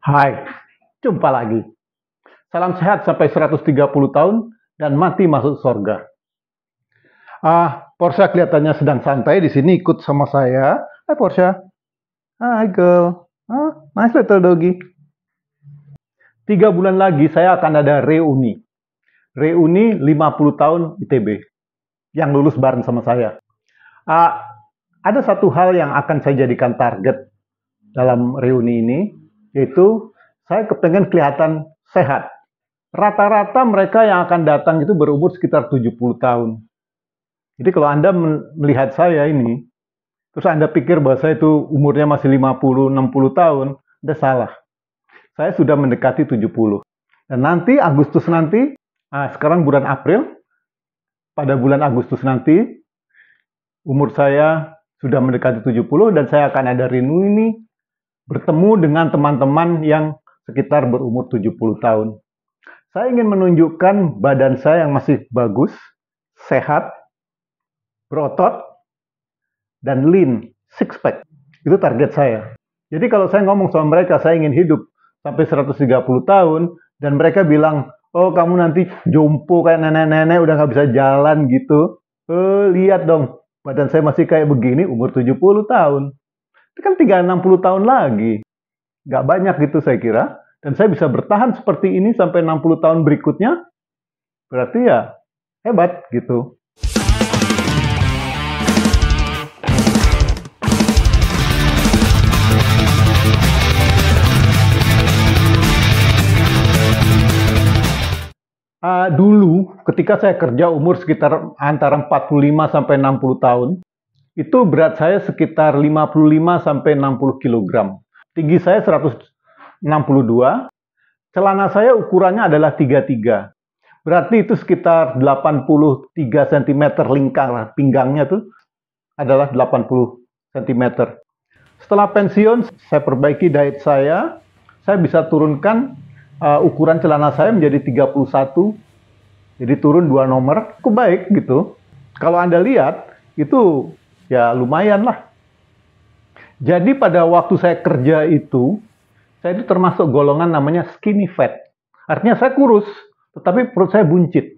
Hai, jumpa lagi. Salam sehat sampai 130 tahun dan mati masuk surga. Porsche kelihatannya sedang santai di sini ikut sama saya. Hai Porsche. Hai girl. Nice little doggy. 3 bulan lagi saya akan ada reuni. Reuni 50 tahun ITB yang lulus bareng sama saya. Ada satu hal yang akan saya jadikan target dalam reuni ini, yaitu saya kepengen kelihatan sehat. Rata-rata mereka yang akan datang itu berumur sekitar 70 tahun. Jadi kalau Anda melihat saya ini, terus Anda pikir bahwa saya itu umurnya masih 50-60 tahun, Anda salah. Saya sudah mendekati 70. Dan nanti, Agustus nanti, sekarang bulan April, pada bulan Agustus nanti, umur saya sudah mendekati 70 dan saya akan ada reuni bertemu dengan teman-teman yang sekitar berumur 70 tahun. Saya ingin menunjukkan badan saya yang masih bagus, sehat, berotot, dan lean, six pack. Itu target saya. Jadi kalau saya ngomong sama mereka, saya ingin hidup sampai 130 tahun, dan mereka bilang, oh kamu nanti jompo kayak nenek-nenek, udah nggak bisa jalan gitu. Lihat dong, badan saya masih kayak begini, umur 70 tahun. Itu kan tinggal 60 tahun lagi. Nggak banyak gitu saya kira. Dan saya bisa bertahan seperti ini sampai 60 tahun berikutnya, berarti ya hebat gitu. Dulu ketika saya kerja umur sekitar antara 45 sampai 60 tahun, itu berat saya sekitar 55 sampai 60 kg. Tinggi saya 162, celana saya ukurannya adalah 33. Berarti itu sekitar 83 cm lingkar pinggangnya tuh adalah 80 cm. Setelah pensiun, saya perbaiki diet saya bisa turunkan ukuran celana saya menjadi 31. Jadi turun 2 nomor, cukup baik gitu. Kalau Anda lihat, itu ya lumayan lah. Jadi pada waktu saya kerja itu, saya itu termasuk golongan namanya skinny fat. Artinya saya kurus, tetapi perut saya buncit.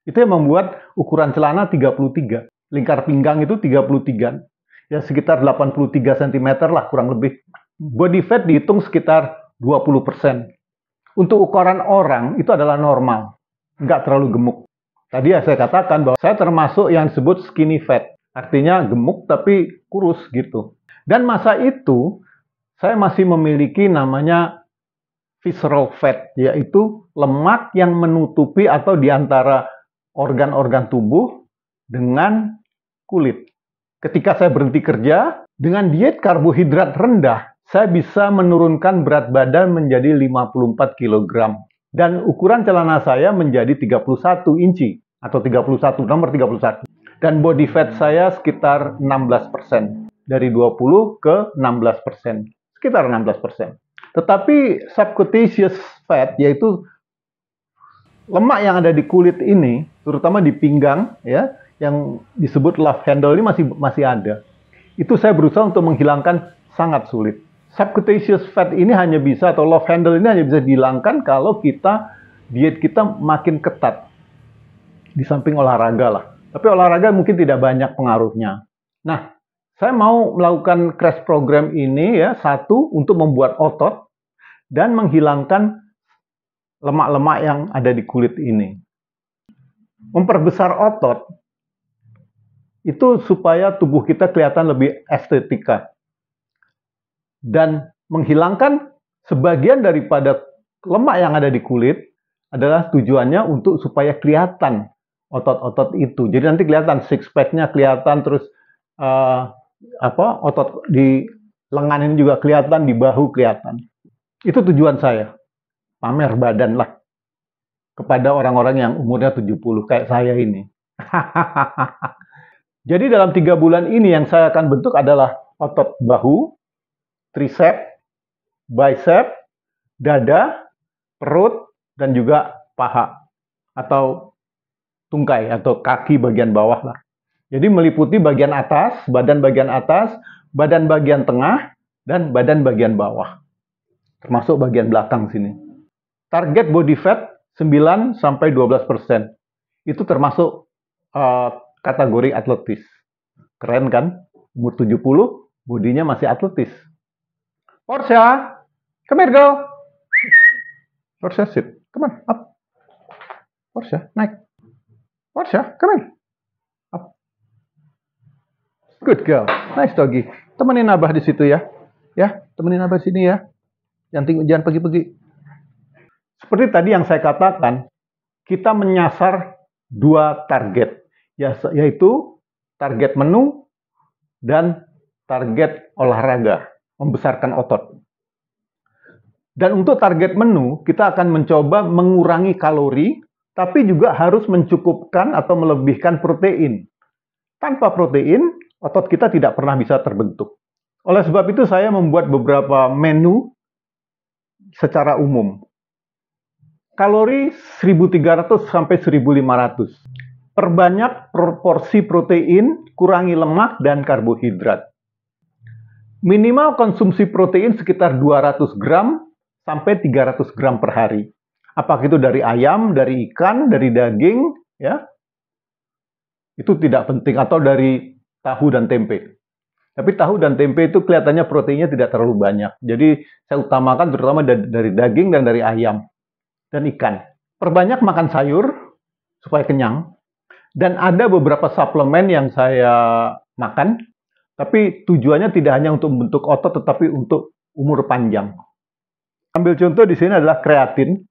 Itu yang membuat ukuran celana 33. Lingkar pinggang itu 33. Ya sekitar 83 cm lah kurang lebih. Body fat dihitung sekitar 20%. Untuk ukuran orang itu adalah normal. Nggak terlalu gemuk. Tadi ya saya katakan bahwa saya termasuk yang disebut skinny fat. Artinya gemuk tapi kurus gitu. Dan masa itu saya masih memiliki namanya visceral fat, yaitu lemak yang menutupi atau di antara organ-organ tubuh dengan kulit. Ketika saya berhenti kerja, dengan diet karbohidrat rendah, saya bisa menurunkan berat badan menjadi 54 kg. Dan ukuran celana saya menjadi 31 inci, atau 31, nomor 31. Dan body fat saya sekitar 16%. Dari 20 ke 16%. Sekitar 16%. Tetapi subcutaneous fat, yaitu lemak yang ada di kulit ini, terutama di pinggang, ya, yang disebut love handle ini masih ada. Itu saya berusaha untuk menghilangkan sangat sulit. Subcutaneous fat ini hanya bisa, atau love handle ini hanya bisa dihilangkan kalau diet kita makin ketat. Di samping olahraga lah. Tapi olahraga mungkin tidak banyak pengaruhnya. Nah, saya mau melakukan crash program ini ya, satu untuk membuat otot dan menghilangkan lemak-lemak yang ada di kulit ini. Memperbesar otot itu supaya tubuh kita kelihatan lebih estetika. Dan menghilangkan sebagian daripada lemak yang ada di kulit adalah tujuannya untuk supaya kelihatan otot-otot itu. Jadi nanti kelihatan six pack-nya kelihatan, terus otot di lengan ini juga kelihatan, di bahu kelihatan. Itu tujuan saya. Pamer badan lah kepada orang-orang yang umurnya 70 kayak saya ini. Jadi dalam 3 bulan ini yang saya akan bentuk adalah otot bahu, tricep, bicep, dada, perut, dan juga paha atau tungkai atau kaki bagian bawah lah. Jadi meliputi bagian atas, badan bagian tengah, dan badan bagian bawah. termasuk bagian belakang sini. Target body fat 9-12%. Itu termasuk kategori atletis. Keren kan? Umur 70, bodinya masih atletis. Portia, come here, girl. Portia, sit. Come on, up. Portia, naik. Portia, come here. Up. Good girl. Nice doggy. Temenin Abah di situ ya. Ya, temenin Abah sini ya. Jangan pergi-pergi. Seperti tadi yang saya katakan, kita menyasar 2 target, yaitu target menu dan target olahraga, membesarkan otot. Dan untuk target menu, kita akan mencoba mengurangi kalori, tapi juga harus mencukupkan atau melebihkan protein. Tanpa protein, otot kita tidak pernah bisa terbentuk. Oleh sebab itu, saya membuat beberapa menu secara umum. Kalori 1.300 sampai 1.500. Perbanyak porsi protein, kurangi lemak dan karbohidrat. Minimal konsumsi protein sekitar 200 gram sampai 300 gram per hari. Apakah itu dari ayam, dari ikan, dari daging, ya? Itu tidak penting, atau dari tahu dan tempe. Tapi tahu dan tempe itu kelihatannya proteinnya tidak terlalu banyak. Jadi saya utamakan terutama dari daging dan dari ayam dan ikan. Perbanyak makan sayur supaya kenyang. Dan ada beberapa suplemen yang saya makan, tapi tujuannya tidak hanya untuk membentuk otot, tetapi untuk umur panjang. Ambil contoh di sini adalah kreatin.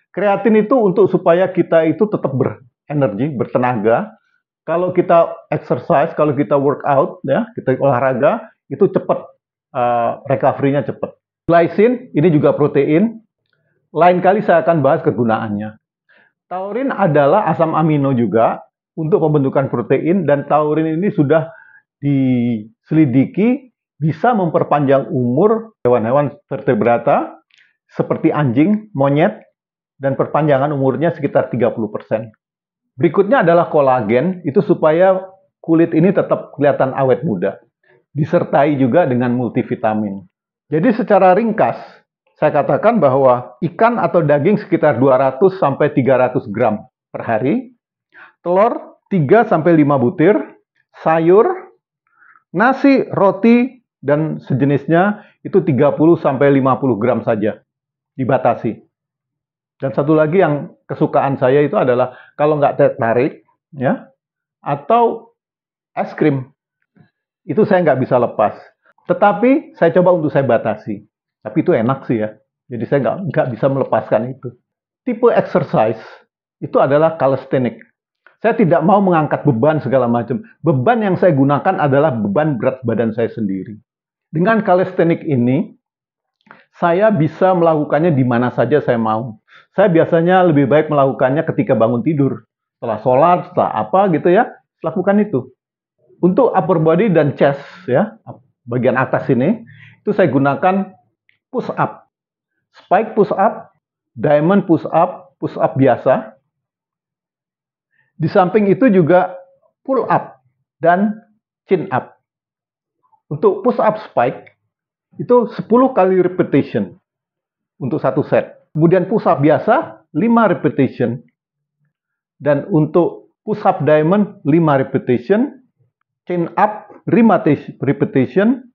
Kreatin itu untuk supaya kita itu tetap berenergi, bertenaga. Kalau kita exercise, kalau kita workout, ya, kita olahraga, itu cepat, recovery-nya cepat. Glycine, ini juga protein. Lain kali saya akan bahas kegunaannya. Taurin adalah asam amino juga untuk pembentukan protein, dan taurin ini sudah diselidiki bisa memperpanjang umur hewan-hewan vertebrata seperti anjing, monyet, dan perpanjangan umurnya sekitar 30%. Berikutnya adalah kolagen, itu supaya kulit ini tetap kelihatan awet muda. Disertai juga dengan multivitamin. Jadi secara ringkas, saya katakan bahwa ikan atau daging sekitar 200 sampai 300 gram per hari, telur 3 sampai 5 butir, sayur, nasi, roti, dan sejenisnya itu 30 sampai 50 gram saja, dibatasi. Dan satu lagi yang kesukaan saya itu adalah kalau nggak tertarik, ya, atau es krim, itu saya nggak bisa lepas. Tetapi saya coba untuk saya batasi. Tapi itu enak sih ya. Jadi saya nggak bisa melepaskan itu. Tipe exercise itu adalah calisthenic. Saya tidak mau mengangkat beban segala macam. Beban yang saya gunakan adalah beban berat badan saya sendiri. Dengan calisthenic ini, saya bisa melakukannya di mana saja saya mau. Saya biasanya lebih baik melakukannya ketika bangun tidur. Setelah sholat, setelah apa gitu ya, lakukan itu. Untuk upper body dan chest, ya, bagian atas ini, itu saya gunakan push up, spike push up, diamond push up biasa. Di samping itu juga pull up dan chin up. Untuk push up spike itu 10 kali repetition untuk satu set. Kemudian push up biasa 5 repetition. Dan untuk push up diamond 5 repetition, chin up 5 repetition,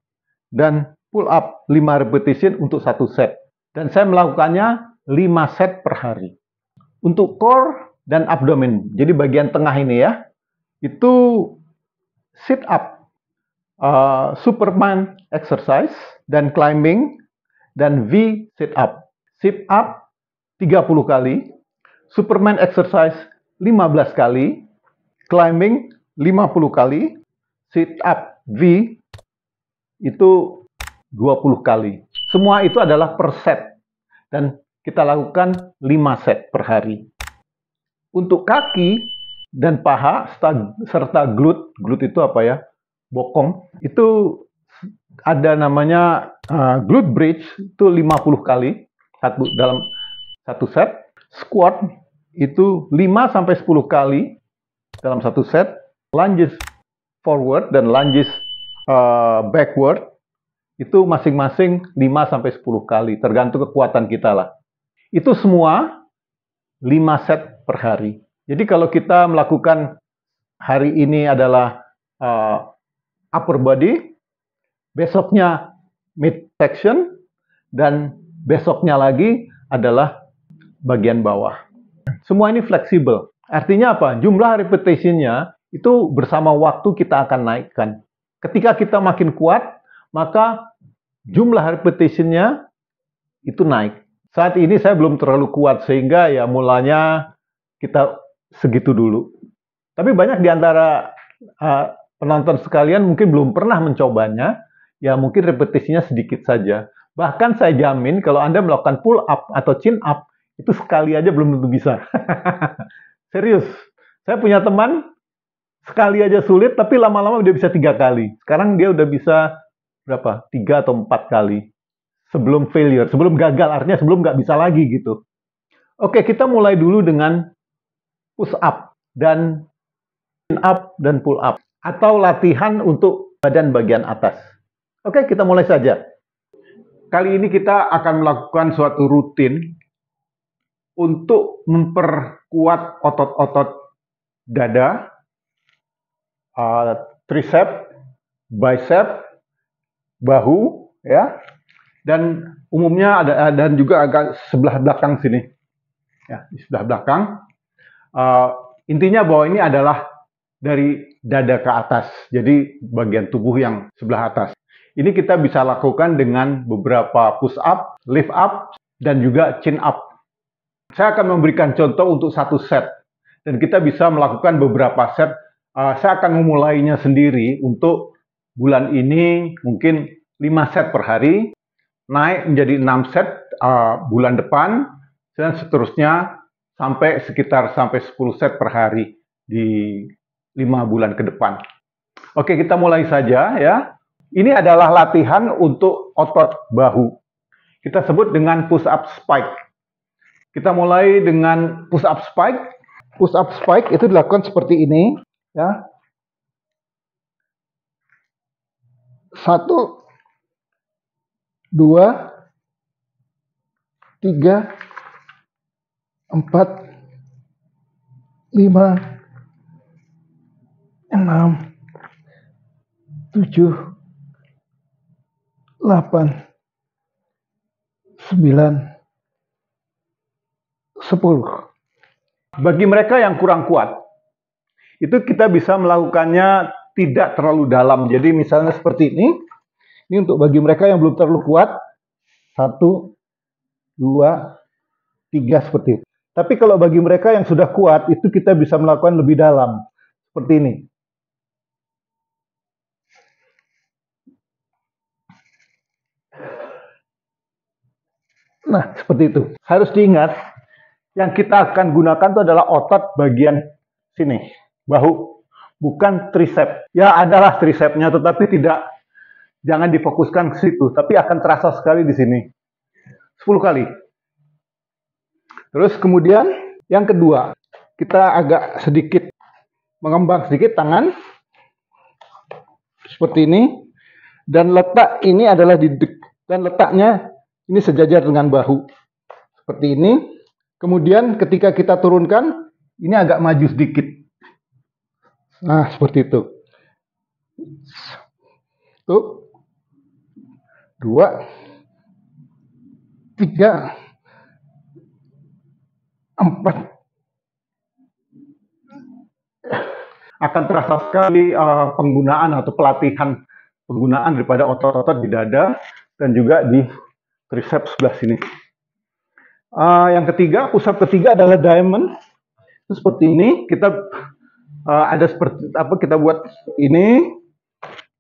dan pull up 5 repetition untuk satu set. Dan saya melakukannya 5 set per hari. Untuk core dan abdomen, jadi bagian tengah ini ya, itu sit up, Superman exercise, dan climbing, dan V sit up. Sit up 30 kali, Superman exercise 15 kali, climbing 50 kali, sit up V itu 20 kali. Semua itu adalah per set. Dan kita lakukan 5 set per hari. Untuk kaki dan paha serta glute itu apa ya? Bokong. Itu ada namanya glute bridge, itu 50 kali dalam satu set. Squat itu 5 sampai 10 kali dalam satu set. Lunges forward dan lunges backward Itu masing-masing 5 sampai 10 kali, tergantung kekuatan kita lah. Itu semua 5 set per hari. Jadi kalau kita melakukan hari ini adalah upper body, besoknya midsection, dan besoknya lagi adalah bagian bawah. Semua ini fleksibel. Artinya apa? Jumlah repetitionnya itu bersama waktu kita akan naikkan. Ketika kita makin kuat, maka jumlah repetitionnya itu naik. Saat ini saya belum terlalu kuat, sehingga ya mulanya kita segitu dulu. Tapi banyak di antara penonton sekalian mungkin belum pernah mencobanya, ya mungkin repetisinya sedikit saja. Bahkan saya jamin kalau Anda melakukan pull up atau chin up, itu sekali aja belum tentu bisa. Serius, saya punya teman, sekali aja sulit, tapi lama-lama udah bisa 3 kali. Sekarang dia udah bisa berapa? 3 atau 4 kali. Sebelum failure, sebelum gagal, artinya sebelum nggak bisa lagi gitu. Oke, kita mulai dulu dengan push up dan chin up dan pull up, atau latihan untuk badan bagian atas. Oke, kita mulai saja. Kali ini kita akan melakukan suatu rutin untuk memperkuat otot-otot dada, tricep, bicep, bahu, ya, dan umumnya ada, dan juga agak sebelah belakang sini, ya, di sebelah belakang. Intinya bahwa ini adalah dari dada ke atas, jadi bagian tubuh yang sebelah atas. Ini kita bisa lakukan dengan beberapa push up, lift up, dan juga chin up. Saya akan memberikan contoh untuk 1 set, dan kita bisa melakukan beberapa set. Saya akan memulainya sendiri untuk bulan ini mungkin 5 set per hari, naik menjadi 6 set bulan depan, dan seterusnya sampai sekitar 10 set per hari di 5 bulan ke depan. Oke, kita mulai saja ya. Ini adalah latihan untuk otot bahu. Kita sebut dengan push up spike. Kita mulai dengan push up spike. Push up spike itu dilakukan seperti ini, ya. 1, 2, 3, 4, 5, 6, 7, 8, 9, 10. Bagi mereka yang kurang kuat, itu kita bisa melakukannya tidak terlalu dalam. Jadi misalnya seperti ini. Ini untuk bagi mereka yang belum terlalu kuat. 1, 2, 3 seperti itu. Tapi kalau bagi mereka yang sudah kuat, itu kita bisa melakukan lebih dalam. Seperti ini. Nah, seperti itu. Harus diingat, yang kita akan gunakan itu adalah otot bagian sini, bahu, bukan tricep. Ya, adalah tricepnya, tetapi jangan difokuskan ke situ, tapi akan terasa sekali di sini. 10 kali. Terus kemudian yang kedua, kita agak sedikit mengembang sedikit tangan seperti ini, dan letak ini adalah dan letaknya ini sejajar dengan bahu seperti ini. Kemudian ketika kita turunkan, ini agak maju sedikit. Nah, seperti itu. 1, 2, 3, 4. Akan terasa sekali penggunaan atau pelatihan penggunaan daripada otot-otot di dada dan juga di triceps sebelah sini. Yang ketiga, push up ketiga adalah diamond. Itu seperti ini. Kita ada seperti apa? Kita buat ini,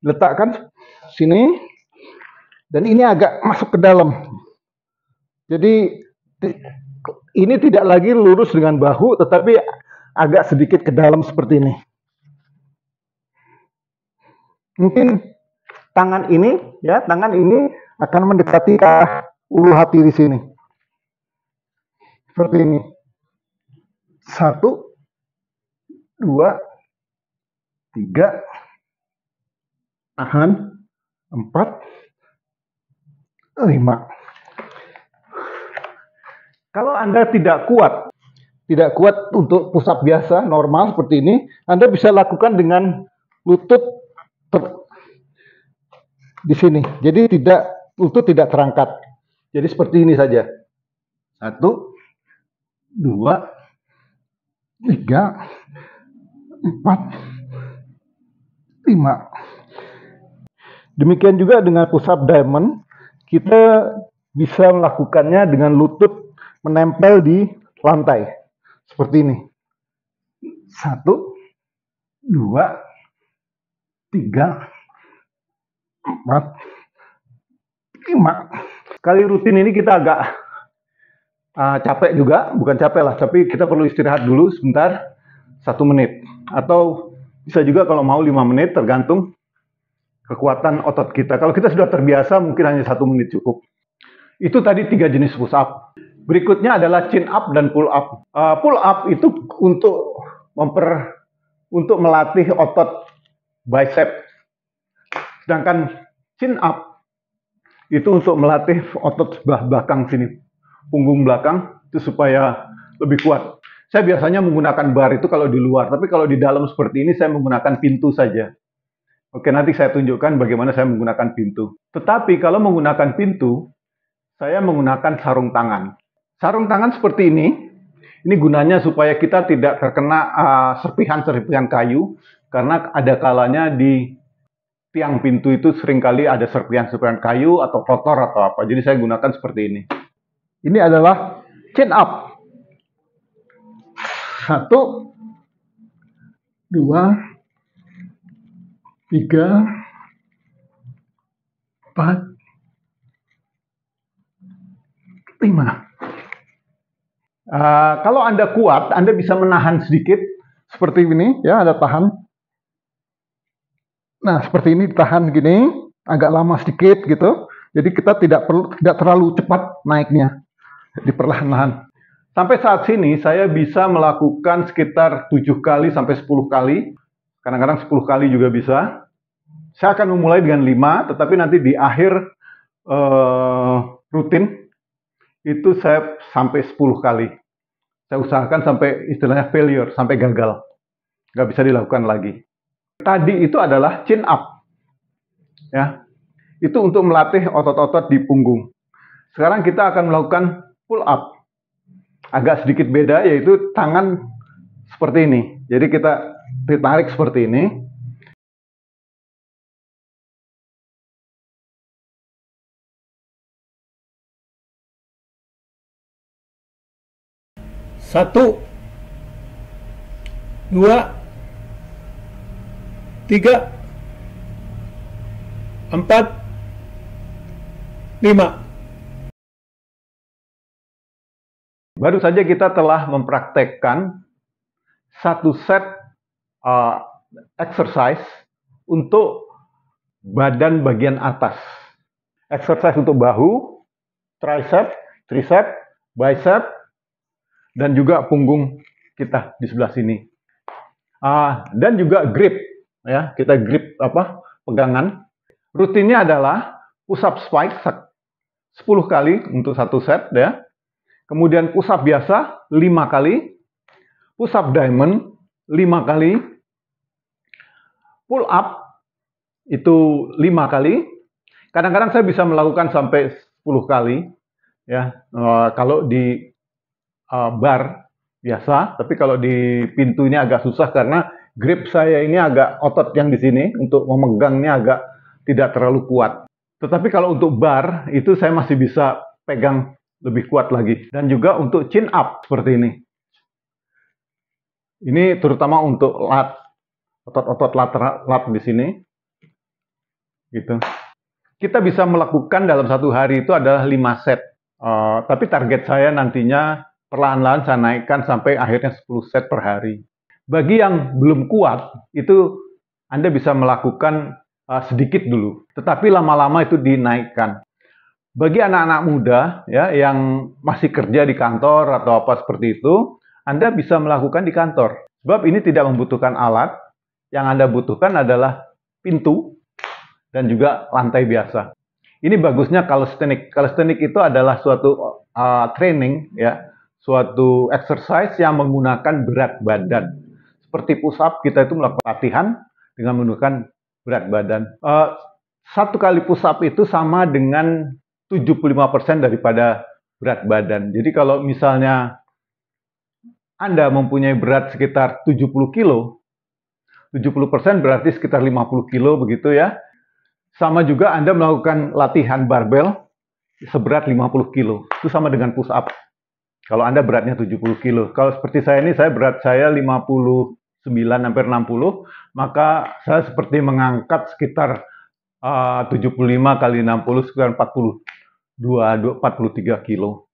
letakkan sini, dan ini agak masuk ke dalam. Jadi ini tidak lagi lurus dengan bahu, tetapi agak sedikit ke dalam seperti ini. Mungkin tangan ini, ya, tangan ini akan mendekati ulu hati di sini. Seperti ini. 1, 2, 3, tahan, 4, 5. Kalau Anda tidak kuat untuk push up biasa, normal seperti ini, Anda bisa lakukan dengan lutut di sini. Jadi lutut tidak terangkat. Jadi seperti ini saja. 1, 2, 3, 4, 5. Demikian juga dengan push up diamond, kita bisa melakukannya dengan lutut menempel di lantai. Seperti ini. 1, 2, 3, 4, 5. Kali rutin ini kita agak capek juga, bukan capek lah, tapi kita perlu istirahat dulu sebentar, 1 menit. Atau bisa juga kalau mau 5 menit, tergantung kekuatan otot kita. Kalau kita sudah terbiasa, mungkin hanya 1 menit cukup. Itu tadi 3 jenis push up. Berikutnya adalah chin up dan pull up. Pull up itu untuk melatih otot bicep. Sedangkan chin up itu untuk melatih otot sebelah belakang sini, punggung belakang, itu supaya lebih kuat. Saya biasanya menggunakan bar itu kalau di luar, tapi kalau di dalam seperti ini saya menggunakan pintu saja. Oke, nanti saya tunjukkan bagaimana saya menggunakan pintu. Tetapi kalau menggunakan pintu, saya menggunakan sarung tangan. Sarung tangan seperti ini gunanya supaya kita tidak terkena serpihan-serpihan kayu, karena ada kalanya di tiang pintu itu seringkali ada serpihan-serpihan kayu atau kotor atau apa. Jadi saya gunakan seperti ini. Ini adalah chin up. 1, 2, 3, 4, 5. Kalau Anda kuat, Anda bisa menahan sedikit seperti ini, ya, Anda tahan. Nah, seperti ini ditahan gini, agak lama sedikit gitu. Jadi kita tidak terlalu cepat naiknya, di perlahan-lahan. Sampai saat sini saya bisa melakukan sekitar 7 kali sampai 10 kali. Kadang-kadang 10 kali juga bisa. Saya akan memulai dengan 5, tetapi nanti di akhir rutin itu saya sampai 10 kali. Saya usahakan sampai istilahnya failure, sampai gagal. Nggak bisa dilakukan lagi. Tadi itu adalah chin up. Ya. Itu untuk melatih otot-otot di punggung. Sekarang kita akan melakukan pull up. Agak sedikit beda, yaitu tangan seperti ini. Jadi kita ditarik seperti ini. Satu, 2, 3, 4, 5. Baru saja kita telah mempraktekkan satu set exercise untuk badan bagian atas. Exercise untuk bahu, tricep, bicep, dan juga punggung kita di sebelah sini. Dan juga grip, ya, kita grip pegangan. Rutinnya adalah push up spike 10 kali untuk satu set, ya. Kemudian push up biasa 5 kali, push up diamond 5 kali, pull up itu 5 kali. Kadang-kadang saya bisa melakukan sampai 10 kali, ya, kalau di bar biasa. Tapi kalau di pintu ini agak susah karena grip saya ini otot yang di sini untuk memegangnya agak tidak terlalu kuat. Tetapi kalau untuk bar itu saya masih bisa pegang lebih kuat lagi. Dan juga untuk chin up seperti ini. Ini terutama untuk lat, otot-otot lat di sini. Gitu. Kita bisa melakukan dalam satu hari itu adalah 5 set. Tapi target saya nantinya perlahan-lahan saya naikkan sampai akhirnya 10 set per hari. Bagi yang belum kuat, itu Anda bisa melakukan sedikit dulu. Tetapi lama-lama itu dinaikkan. Bagi anak-anak muda, ya, yang masih kerja di kantor atau apa seperti itu, Anda bisa melakukan di kantor. Sebab ini tidak membutuhkan alat. Yang Anda butuhkan adalah pintu dan juga lantai biasa. Ini bagusnya calisthenics. Calisthenics itu adalah suatu training, ya, suatu exercise yang menggunakan berat badan. Seperti push up, kita itu melakukan latihan dengan menggunakan berat badan. Satu kali push up itu sama dengan 75% daripada berat badan. Jadi kalau misalnya Anda mempunyai berat sekitar 70 kilo, 70% berarti sekitar 50 kilo begitu ya. Sama juga Anda melakukan latihan barbel seberat 50 kilo. Itu sama dengan push up. Kalau Anda beratnya 70 kilo. Kalau seperti saya ini, berat saya 59 hampir 60, maka saya seperti mengangkat sekitar 75 kali 60 sekitar 43 kilo.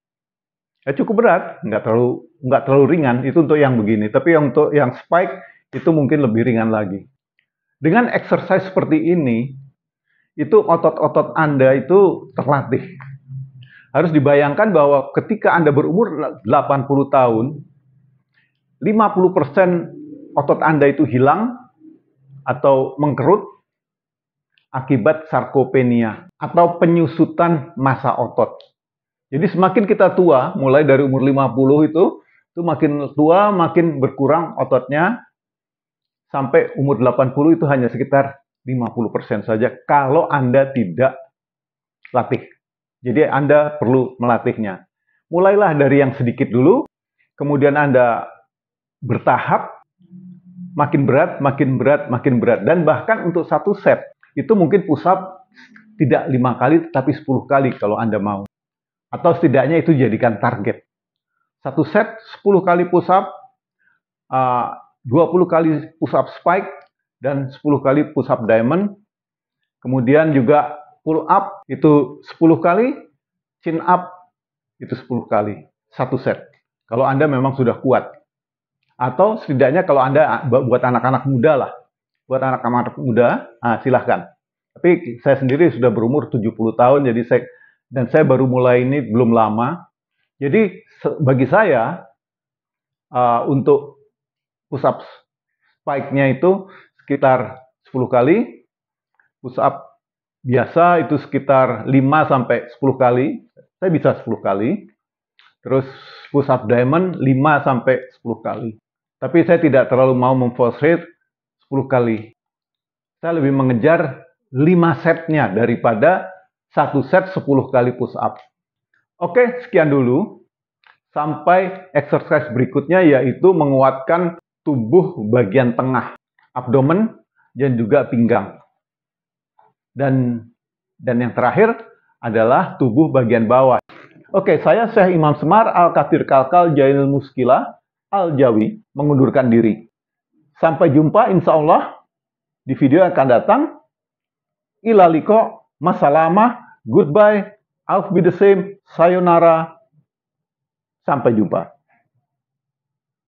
Ya cukup berat, nggak terlalu ringan. Itu untuk yang begini. Tapi untuk yang spike itu mungkin lebih ringan lagi. Dengan exercise seperti ini, itu otot-otot Anda itu terlatih. Harus dibayangkan bahwa ketika Anda berumur 80 tahun, 50% otot Anda itu hilang atau mengkerut akibat sarkopenia atau penyusutan massa otot. Jadi semakin kita tua, mulai dari umur 50 itu makin tua makin berkurang ototnya, sampai umur 80 itu hanya sekitar 50% saja kalau Anda tidak latih. Jadi Anda perlu melatihnya. Mulailah dari yang sedikit dulu, kemudian Anda bertahap, makin berat, makin berat, makin berat. Dan bahkan untuk satu set, itu mungkin push up tidak 5 kali, tapi 10 kali kalau Anda mau. Atau setidaknya itu jadikan target. Satu set, 10 kali push up, 20 kali push up spike, dan 10 kali push up diamond. Kemudian juga pull up itu 10 kali, chin up itu 10 kali, satu set. Kalau Anda memang sudah kuat. Atau setidaknya kalau Anda buat anak-anak muda lah. Buat anak-anak muda, silahkan. Tapi saya sendiri sudah berumur 70 tahun, jadi saya baru mulai ini belum lama. Jadi bagi saya, untuk push up spike-nya itu sekitar 10 kali, push up biasa itu sekitar 5 sampai 10 kali. Saya bisa 10 kali. Terus push up diamond 5 sampai 10 kali. Tapi saya tidak terlalu mau memforce rate 10 kali. Saya lebih mengejar 5 setnya daripada satu set 10 kali push up. Oke, sekian dulu. Sampai exercise berikutnya, yaitu menguatkan tubuh bagian tengah, abdomen, dan juga pinggang. Dan yang terakhir adalah tubuh bagian bawah. Oke, saya Syekh Imam Semar Al-Kathir Kalkal Jainul Muskila Al-Jawi mengundurkan diri. Sampai jumpa insya Allah di video yang akan datang. Ila liqa, masalamah, goodbye, auf Wiedersehen, sayonara. Sampai jumpa.